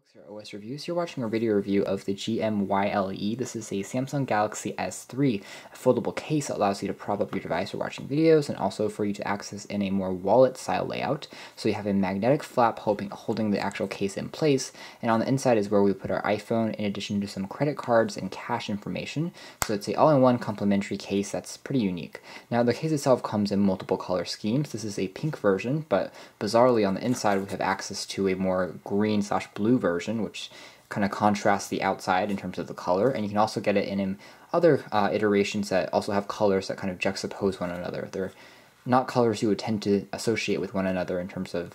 Folks, your OS reviews. You're watching a video review of the GMYLE. This is a Samsung Galaxy S3 foldable case that allows you to prop up your device for watching videos and also for you to access in a more wallet style layout. So you have a magnetic flap holding the actual case in place, and on the inside is where we put our iPhone in addition to some credit cards and cash information. So it's a all-in-one complimentary case that's pretty unique. Now the case itself comes in multiple color schemes. This is a pink version, but bizarrely on the inside we have access to a more green/blue version, which kind of contrasts the outside in terms of the color, and you can also get it in other iterations that also have colors that kind of juxtapose one another. They're not colors you would tend to associate with one another in terms of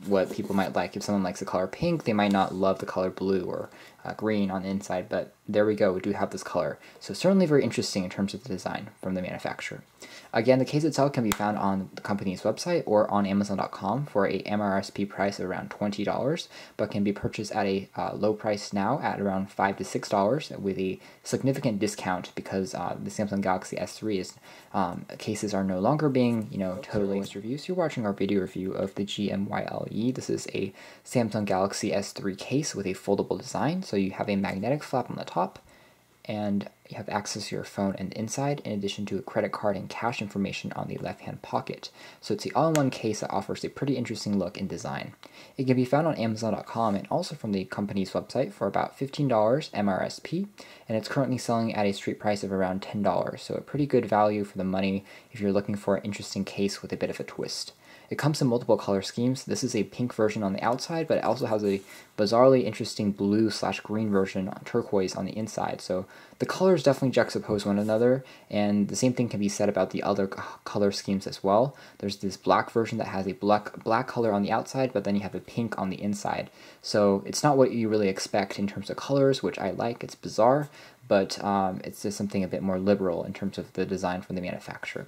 what people might like. If someone likes the color pink, they might not love the color blue or green on the inside, but there we go, we do have this color. So certainly very interesting in terms of the design from the manufacturer. Again, the case itself can be found on the company's website or on Amazon.com for a MRSP price of around $20, but can be purchased at a low price now at around $5 to $6 with a significant discount because the Samsung Galaxy S3 cases are no longer being, totally reviews. You're watching our video review of the GMYLE. This is a Samsung Galaxy S3 case with a foldable design. So you have a magnetic flap on the top, and you have access to your phone and inside, in addition to a credit card and cash information on the left-hand pocket. So it's the all-in-one case that offers a pretty interesting look and design. It can be found on Amazon.com and also from the company's website for about $15 MRSP, and it's currently selling at a street price of around $10, so a pretty good value for the money if you're looking for an interesting case with a bit of a twist. It comes in multiple color schemes. This is a pink version on the outside, but it also has a bizarrely interesting blue/green version on turquoise on the inside. So the colors definitely juxtapose one another, and the same thing can be said about the other color schemes as well. There's this black version that has a black color on the outside, but then you have a pink on the inside. So it's not what you really expect in terms of colors, which I like. It's bizarre, but it's just something a bit more liberal in terms of the design from the manufacturer.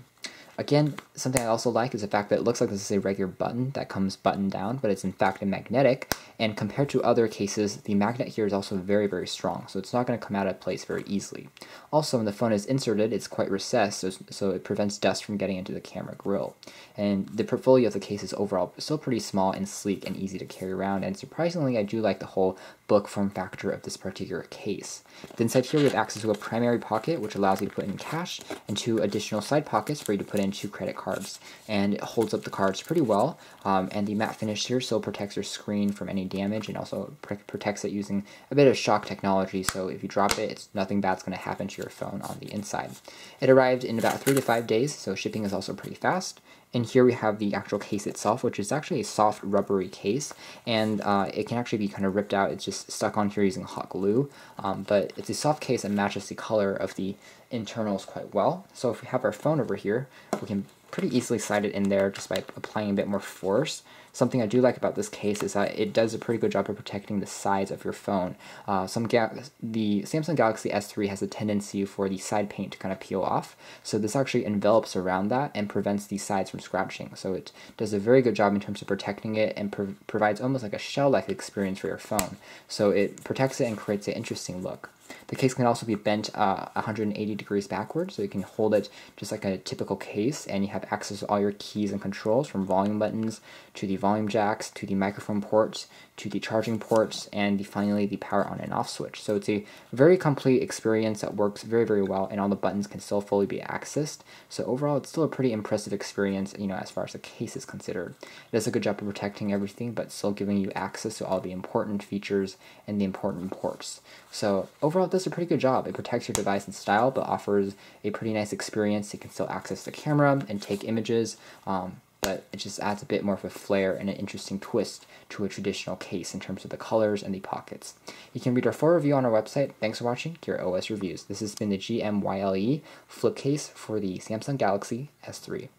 Again, something I also like is the fact that it looks like this is a regular button that comes buttoned down, but it's in fact a magnetic, and compared to other cases, the magnet here is also very, very strong, so it's not going to come out of place very easily. Also, when the phone is inserted, it's quite recessed, so it prevents dust from getting into the camera grill. And the portfolio of the case is overall still pretty small and sleek and easy to carry around, and surprisingly, I do like the whole book form factor of this particular case. Then inside here we have access to a primary pocket, which allows you to put in cash, and two additional side pockets for you to put in two credit cards, and it holds up the cards pretty well, and the matte finish here still protects your screen from any damage and also protects it using a bit of shock technology, so if you drop it, nothing bad's going to happen to your phone on the inside. It arrived in about 3 to 5 days, so shipping is also pretty fast. And here we have the actual case itself, which is actually a soft rubbery case, and it can actually be kind of ripped out. It's just stuck on here using hot glue, but it's a soft case that matches the color of the internals quite well. So if we have our phone over here, we can pretty easily slide it in there just by applying a bit more force. Something I do like about this case is that it does a pretty good job of protecting the sides of your phone. The Samsung Galaxy S3 has a tendency for the side paint to kind of peel off, so this actually envelops around that and prevents the sides from scratching. So it does a very good job in terms of protecting it and provides almost like a shell-like experience for your phone. So it protects it and creates an interesting look. The case can also be bent 180 degrees backwards, so you can hold it just like a typical case, and you have access to all your keys and controls, from volume buttons to the volume jacks to the microphone ports to the charging ports and finally the power on and off switch. So it's a very complete experience that works very, very well, and all the buttons can still fully be accessed. So overall, it's still a pretty impressive experience, as far as the case is considered. It does a good job of protecting everything, but still giving you access to all the important features and the important ports. So overall, it does a pretty good job. It protects your device in style, but offers a pretty nice experience. You can still access the camera and take images, but it just adds a bit more of a flair and an interesting twist to a traditional case in terms of the colors and the pockets. You can read our full review on our website. Thanks for watching your OS Reviews. This has been the GMYLE flip case for the Samsung Galaxy S3.